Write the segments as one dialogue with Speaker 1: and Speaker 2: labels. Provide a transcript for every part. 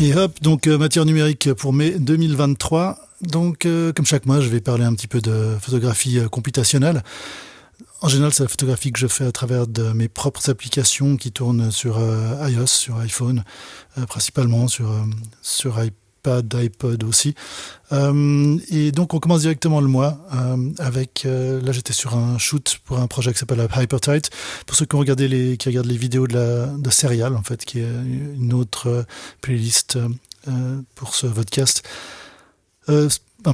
Speaker 1: Et hop, donc matière numérique pour mai 2023. Donc, comme chaque mois, je vais parler un petit peu de photographie computationnelle. En général, c'est la photographie que je fais à travers de mes propres applications qui tournent sur iOS, sur iPhone, principalement sur iPad, iPod aussi. Et donc, on commence directement le mois avec... là, j'étais sur un shoot pour un projet qui s'appelle Hypertight. Pour ceux qui regardent les vidéos de Serial, en fait, qui est une autre playlist pour ce podcast.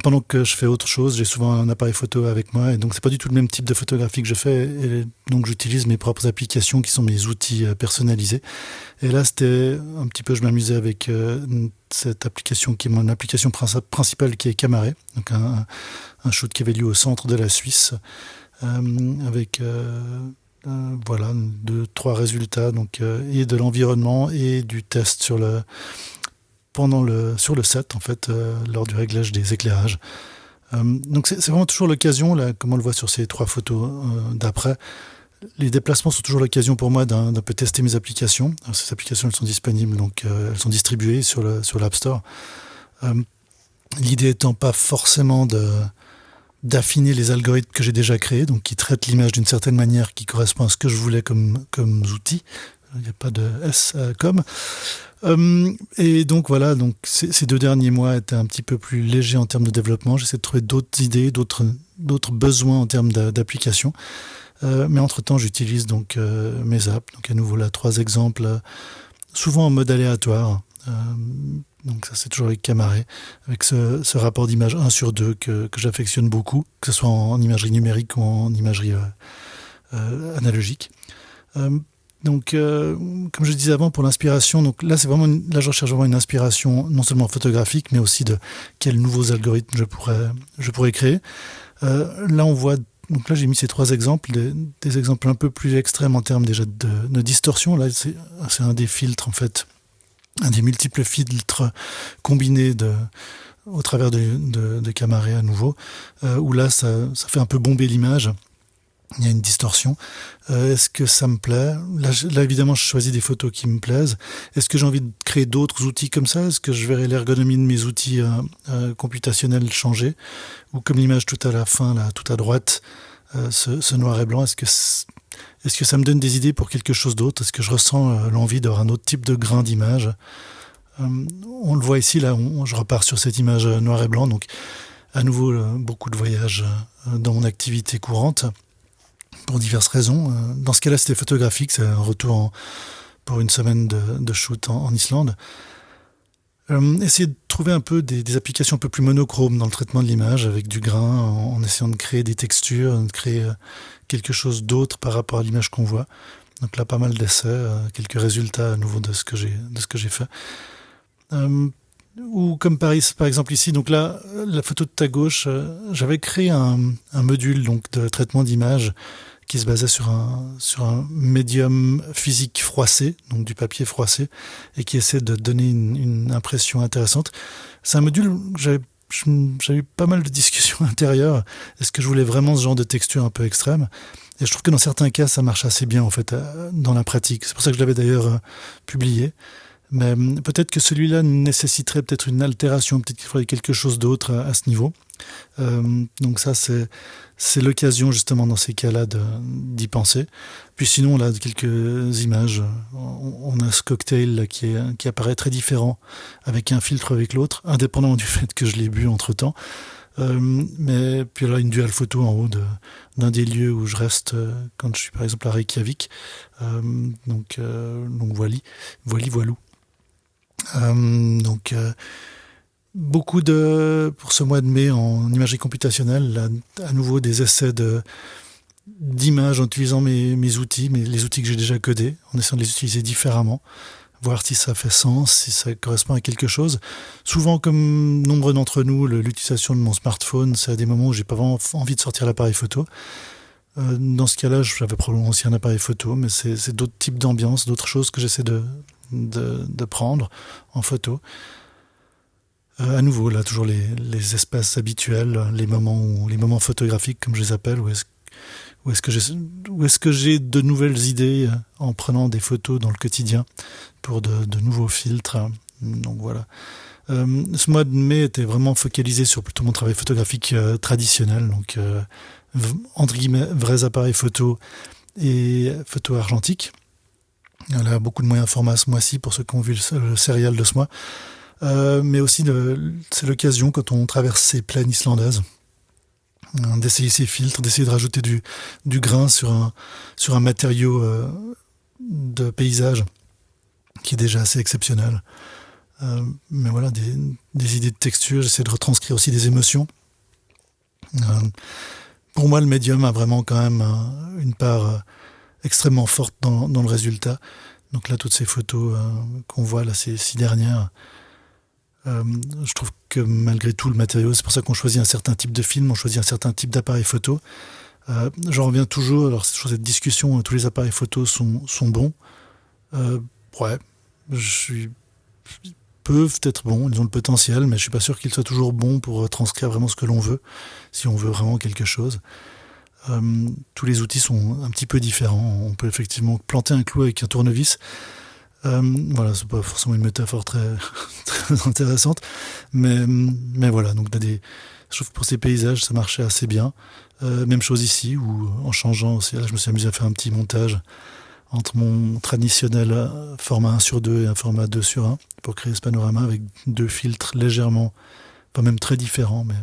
Speaker 1: Pendant que je fais autre chose, j'ai souvent un appareil photo avec moi et donc c'est pas du tout le même type de photographie que je fais et donc j'utilise mes propres applications qui sont mes outils personnalisés. Et là c'était un petit peu, je m'amusais avec cette application qui est mon application principale qui est Camaré, donc un shoot qui avait lieu au centre de la Suisse avec voilà deux, trois résultats donc et de l'environnement et du test sur le set en fait lors du réglage des éclairages. Donc c'est vraiment toujours l'occasion là, comme on le voit sur ces trois photos d'après. Les déplacements sont toujours l'occasion pour moi d'un peu tester mes applications. Alors, ces applications elles sont disponibles donc elles sont distribuées sur l'App Store. L'idée étant pas forcément d'affiner les algorithmes que j'ai déjà créés, donc qui traitent l'image d'une certaine manière qui correspond à ce que je voulais comme outil. Il n'y a pas de S comme. Et donc voilà, donc ces 2 derniers mois étaient un petit peu plus légers en termes de développement. J'essaie de trouver d'autres idées, d'autres besoins en termes d'application. Mais entre-temps, j'utilise donc mes apps. Donc à nouveau là, 3 exemples, souvent en mode aléatoire. Donc ça c'est toujours avec Camaré, avec ce rapport d'image 1/2 que j'affectionne beaucoup, que ce soit en imagerie numérique ou en imagerie analogique. Donc, comme je disais avant, pour l'inspiration, donc là, là, je recherche vraiment une inspiration non seulement photographique, mais aussi de quels nouveaux algorithmes je pourrais créer. Là, on voit, donc là, j'ai mis ces 3 exemples, des exemples un peu plus extrêmes en termes déjà de distorsion. Là, c'est un des filtres, en fait, un des multiples filtres combinés au travers de Camaré à nouveau, où là, ça fait un peu bomber l'image. Il y a une distorsion. Est-ce que ça me plaît ? Là, évidemment, je choisis des photos qui me plaisent. Est-ce que j'ai envie de créer d'autres outils comme ça ? Est-ce que je verrai l'ergonomie de mes outils computationnels changer ? Ou comme l'image tout à la fin, là, tout à droite, ce noir et blanc, est-ce que ça me donne des idées pour quelque chose d'autre ? Est-ce que je ressens l'envie d'avoir un autre type de grain d'image ? On le voit ici, là, je repars sur cette image noir et blanc. Donc, à nouveau, beaucoup de voyages dans mon activité courante. Pour diverses raisons. Dans ce cas-là, c'était photographique, c'est un retour pour une semaine de shoot en Islande. Essayer de trouver un peu des applications un peu plus monochromes dans le traitement de l'image, avec du grain, en essayant de créer des textures, de créer quelque chose d'autre par rapport à l'image qu'on voit. Donc là, pas mal d'essais, quelques résultats à nouveau de ce que j'ai fait. Ou comme par exemple ici, donc là, la photo de ta gauche, j'avais créé un module donc de traitement d'image qui se basait sur un médium physique froissé, donc du papier froissé, et qui essaie de donner une impression intéressante. C'est un module où j'avais eu pas mal de discussions intérieures. Est-ce que je voulais vraiment ce genre de texture un peu extrême ? Et je trouve que dans certains cas, ça marche assez bien en fait dans la pratique. C'est pour ça que je l'avais d'ailleurs publié. Mais peut-être que celui-là nécessiterait peut-être une altération, peut-être qu'il faudrait quelque chose d'autre à ce niveau. Donc ça, c'est l'occasion justement dans ces cas-là d'y penser. Puis sinon, là, quelques images. On a ce cocktail là, qui apparaît très différent avec un filtre avec l'autre, indépendamment du fait que je l'ai bu entre-temps. Mais puis là, une dual photo en haut d'un des lieux où je reste quand je suis par exemple à Reykjavik. Donc voilou. Donc beaucoup pour ce mois de mai en imagerie computationnelle, là, à nouveau des essais d'images en utilisant mes outils, les outils que j'ai déjà codés, en essayant de les utiliser différemment, voir si ça fait sens, si ça correspond à quelque chose. Souvent, comme nombre d'entre nous, l'utilisation de mon smartphone, c'est à des moments où j'ai pas vraiment envie de sortir l'appareil photo. Dans ce cas-là, j'avais probablement aussi un appareil photo, mais c'est d'autres types d'ambiance, d'autres choses que j'essaie de prendre en photo. À nouveau, là, toujours les espaces habituels, les moments photographiques, comme je les appelle, où est-ce que j'ai de nouvelles idées en prenant des photos dans le quotidien pour de nouveaux filtres, Donc voilà. Ce mois de mai était vraiment focalisé sur plutôt mon travail photographique traditionnel, donc entre guillemets vrais appareils photo et photo argentique. Il y a beaucoup de moyens formats ce mois-ci pour ceux qui ont vu le serial de ce mois. Mais aussi, c'est l'occasion, quand on traverse ces plaines islandaises, d'essayer ces filtres, d'essayer de rajouter du grain sur un matériau de paysage qui est déjà assez exceptionnel. Mais voilà, des idées de texture, j'essaie de retranscrire aussi des émotions. Pour moi, le médium a vraiment quand même une part extrêmement forte dans le résultat. Donc là, toutes ces photos qu'on voit, là, ces 6 dernières, je trouve que malgré tout, le matériau, c'est pour ça qu'on choisit un certain type de film, on choisit un certain type d'appareil photo. J'en reviens toujours, alors c'est toujours cette discussion, tous les appareils photos sont bons. Ouais, peuvent être bons, ils ont le potentiel, mais je suis pas sûr qu'ils soient toujours bons pour transcrire vraiment ce que l'on veut, si on veut vraiment quelque chose. Tous les outils sont un petit peu différents. On peut effectivement planter un clou avec un tournevis. Voilà, c'est pas forcément une métaphore très, très intéressante, mais voilà. Donc je trouve que pour ces paysages, ça marchait assez bien. Même chose ici, où en changeant aussi, là, je me suis amusé à faire un petit montage entre mon traditionnel format 1/2 et un format 2/1 pour créer ce panorama avec 2 filtres légèrement, pas même très différents, mais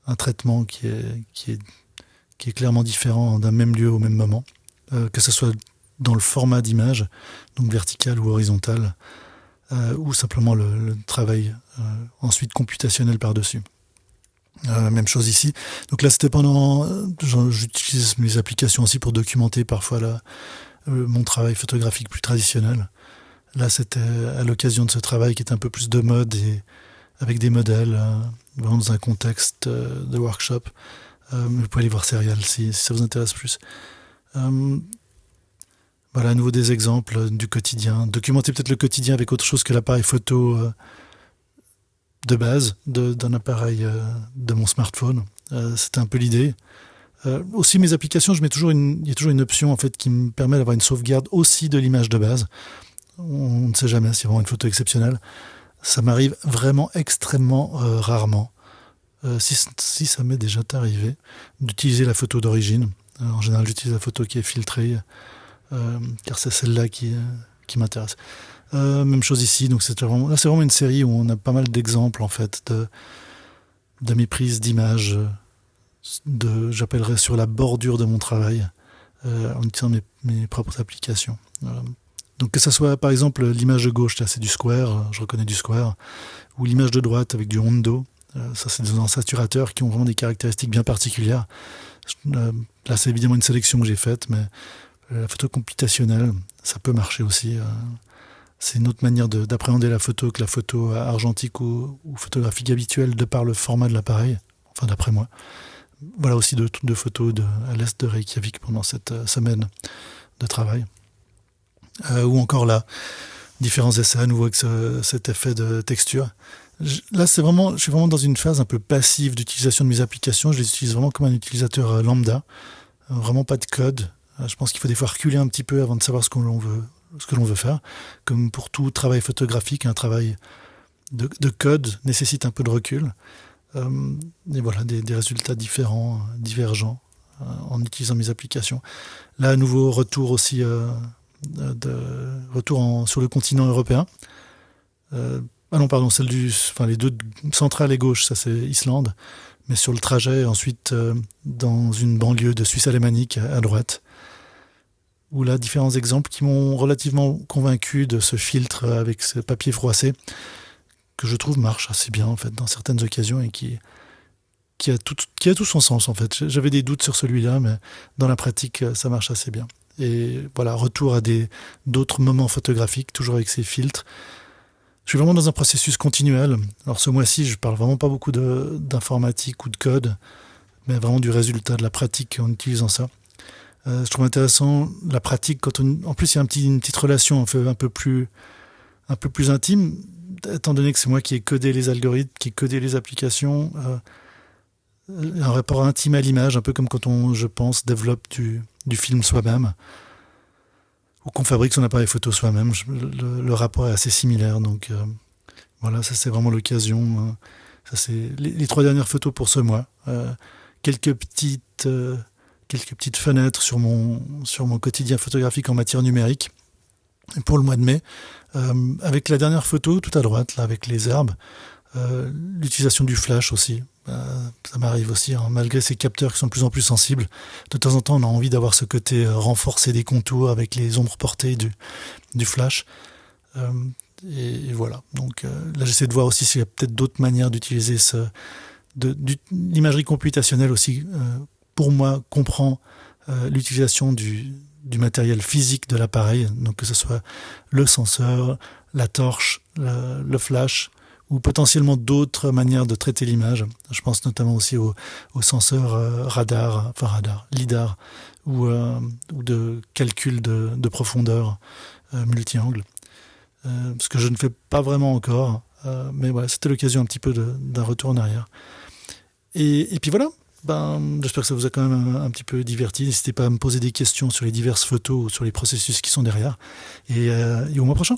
Speaker 1: un traitement qui est clairement différent d'un même lieu au même moment, que ce soit dans le format d'image, donc vertical ou horizontal, ou simplement le travail ensuite computationnel par-dessus. Même chose ici. Donc là, c'était j'utilise mes applications aussi pour documenter parfois mon travail photographique plus traditionnel. Là, c'était à l'occasion de ce travail qui est un peu plus de mode et avec des modèles, vraiment dans un contexte de workshop. Vous pouvez aller voir Serial si ça vous intéresse plus. Voilà, à nouveau des exemples du quotidien. Documenter peut-être le quotidien avec autre chose que l'appareil photo de base d'un appareil de mon smartphone. C'était un peu l'idée. Aussi, mes applications, il y a toujours une option en fait qui me permet d'avoir une sauvegarde aussi de l'image de base. On ne sait jamais si c'est vraiment une photo exceptionnelle. Ça m'arrive vraiment extrêmement rarement. Si ça m'est déjà arrivé d'utiliser la photo d'origine. En général, j'utilise la photo qui est filtrée, car c'est celle-là qui m'intéresse. Même chose ici. Donc c'est vraiment une série où on a pas mal d'exemples en fait de mes prises d'images, j'appellerais sur la bordure de mon travail, en utilisant mes propres applications. Donc que ça soit par exemple l'image de gauche, là c'est du square, je reconnais du square, ou l'image de droite avec du hondo. Ça, c'est des ensaturateurs qui ont vraiment des caractéristiques bien particulières. Là, c'est évidemment une sélection que j'ai faite, mais la photo computationnelle, ça peut marcher aussi. C'est une autre manière d'appréhender la photo que la photo argentique ou photographique habituelle, de par le format de l'appareil, enfin d'après moi. Voilà aussi deux photos à l'est de Reykjavik pendant cette semaine de travail. Ou encore là, différents essais à nouveau avec cet effet de texture. Là, je suis vraiment dans une phase un peu passive d'utilisation de mes applications. Je les utilise vraiment comme un utilisateur lambda. Vraiment pas de code. Je pense qu'il faut des fois reculer un petit peu avant de savoir ce que l'on veut faire. Comme pour tout travail photographique, un travail de code nécessite un peu de recul. Et voilà, des résultats différents, divergents, en utilisant mes applications. Là, à nouveau, retour aussi sur le continent européen. Non, pardon, les deux centrales et gauche, ça c'est Islande, mais sur le trajet, ensuite, dans une banlieue de Suisse alémanique à droite, où là, différents exemples qui m'ont relativement convaincu de ce filtre avec ce papier froissé, que je trouve marche assez bien, en fait, dans certaines occasions, et qui a tout son sens, en fait. J'avais des doutes sur celui-là, mais dans la pratique, ça marche assez bien. Et voilà, retour à d'autres moments photographiques, toujours avec ces filtres. Je suis vraiment dans un processus continuel. Alors ce mois-ci, je parle vraiment pas beaucoup d'informatique ou de code, mais vraiment du résultat, de la pratique en utilisant ça. Je trouve intéressant la pratique en plus il y a une petite relation un peu plus intime, étant donné que c'est moi qui ai codé les algorithmes, qui ai codé les applications. Un rapport intime à l'image, un peu comme quand je pense, développe du film soi-même. ou qu'on fabrique son appareil photo soi-même. Le rapport est assez similaire. Donc voilà, ça c'est vraiment l'occasion. Ça c'est les 3 dernières photos pour ce mois. Quelques petites fenêtres sur mon quotidien photographique en matière numérique. Et pour le mois de mai, avec la dernière photo tout à droite, là, avec les herbes, l'utilisation du flash aussi. Ça m'arrive aussi, hein, malgré ces capteurs qui sont de plus en plus sensibles. De temps en temps, on a envie d'avoir ce côté renforcé des contours avec les ombres portées du flash. Et voilà. Donc là, j'essaie de voir aussi s'il y a peut-être d'autres manières d'utiliser l'imagerie computationnelle aussi. Pour moi, comprend l'utilisation du matériel physique de l'appareil, donc que ce soit le senseur, la torche, le flash, ou potentiellement d'autres manières de traiter l'image. Je pense notamment aussi aux senseurs LIDAR, ou de calcul de profondeur multi-angle. Ce que je ne fais pas vraiment encore, mais voilà, c'était l'occasion un petit peu d'un retour en arrière. Et puis voilà, j'espère que ça vous a quand même un petit peu diverti. N'hésitez pas à me poser des questions sur les diverses photos ou sur les processus qui sont derrière. Et au mois prochain.